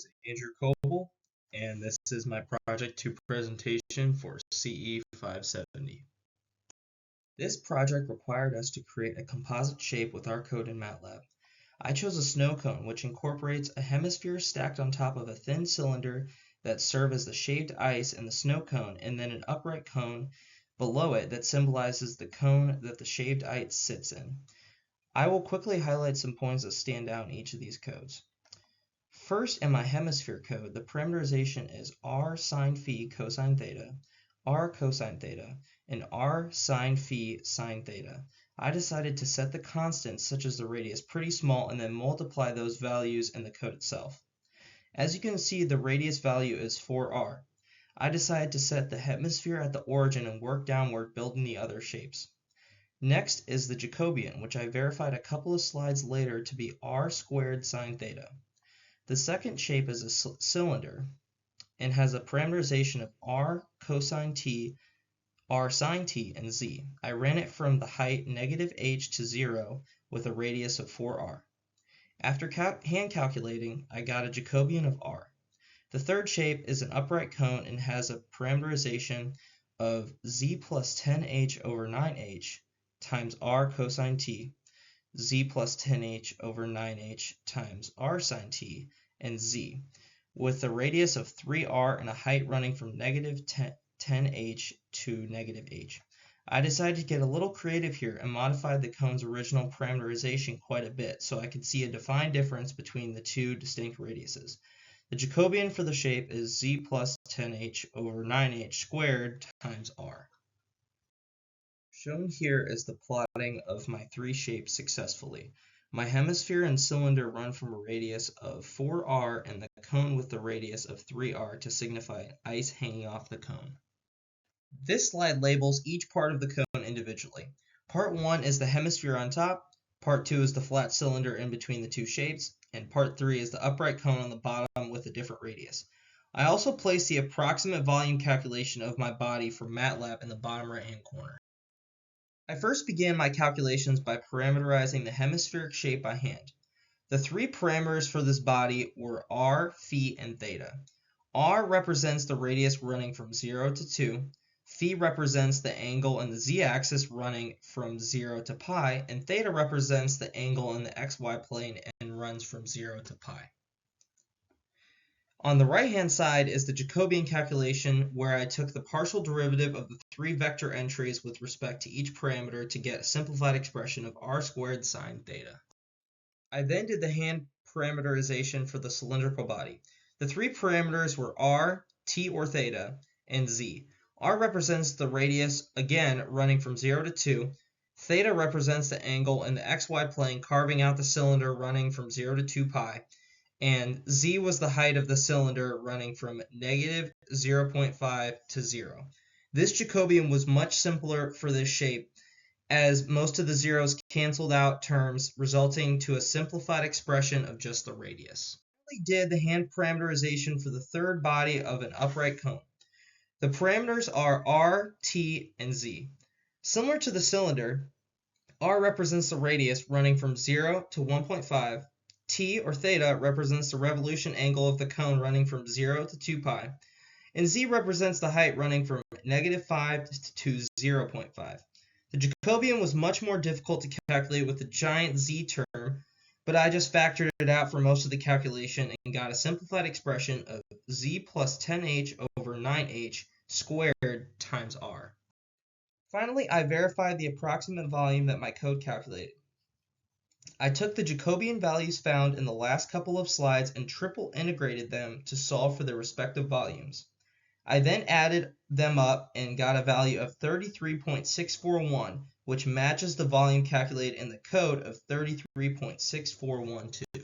is Andrew Coble, and this is my Project 2 presentation for CE 570. This project required us to create a composite shape with our code in MATLAB. I chose a snow cone, which incorporates a hemisphere stacked on top of a thin cylinder that serves as the shaved ice in the snow cone, and then an upright cone below it that symbolizes the cone that the shaved ice sits in. I will quickly highlight some points that stand out in each of these codes. First, in my hemisphere code, the parameterization is r sine phi cosine theta, r cosine theta, and r sine phi sine theta. I decided to set the constants, such as the radius, pretty small and then multiply those values in the code itself. As you can see, the radius value is 4r. I decided to set the hemisphere at the origin and work downward, building the other shapes. Next is the Jacobian, which I verified a couple of slides later to be r squared sine theta. The second shape is a cylinder and has a parameterization of r cosine t, r sine t, and z. I ran it from the height -h to 0 with a radius of 4r. After hand calculating, I got a Jacobian of r. The third shape is an upright cone and has a parameterization of z plus 10h over 9h times r cosine t, z plus 10h over 9h times r sine t, and z, with a radius of 3r and a height running from -10h to -h. I decided to get a little creative here and modified the cone's original parameterization quite a bit so I could see a defined difference between the two distinct radiuses. The Jacobian for the shape is z plus 10h over 9h squared times r. Shown here is the plotting of my three shapes successfully. My hemisphere and cylinder run from a radius of 4r and the cone with the radius of 3r to signify ice hanging off the cone. This slide labels each part of the cone individually. Part 1 is the hemisphere on top, Part 2 is the flat cylinder in between the two shapes, and Part 3 is the upright cone on the bottom with a different radius. I also placed the approximate volume calculation of my body for MATLAB in the bottom right-hand corner. I first began my calculations by parameterizing the hemispheric shape by hand. The three parameters for this body were r, phi, and theta. R represents the radius running from 0 to 2, phi represents the angle in the z-axis running from 0 to pi, and theta represents the angle in the xy plane and runs from 0 to pi. On the right-hand side is the Jacobian calculation, where I took the partial derivative of the three vector entries with respect to each parameter to get a simplified expression of r squared sine theta. I then did the hand parameterization for the cylindrical body. The three parameters were r, t or theta, and z. R represents the radius, again running from 0 to 2. Theta represents the angle in the xy plane carving out the cylinder running from 0 to 2 pi. And z was the height of the cylinder running from -0.5 to 0. This Jacobian was much simpler for this shape, as most of the zeros canceled out terms, resulting to a simplified expression of just the radius. I did the hand parameterization for the third body of an upright cone. The parameters are r, t, and z. Similar to the cylinder, r represents the radius running from 0 to 1.5, t or theta represents the revolution angle of the cone running from 0 to 2 pi, and z represents the height running from -5 to 0.5. The Jacobian was much more difficult to calculate with the giant z term, but I just factored it out for most of the calculation and got a simplified expression of z plus 10h over 9h squared times r. Finally, I verified the approximate volume that my code calculated. I took the Jacobian values found in the last couple of slides and triple integrated them to solve for their respective volumes. I then added them up and got a value of 33.641, which matches the volume calculated in the code of 33.6412.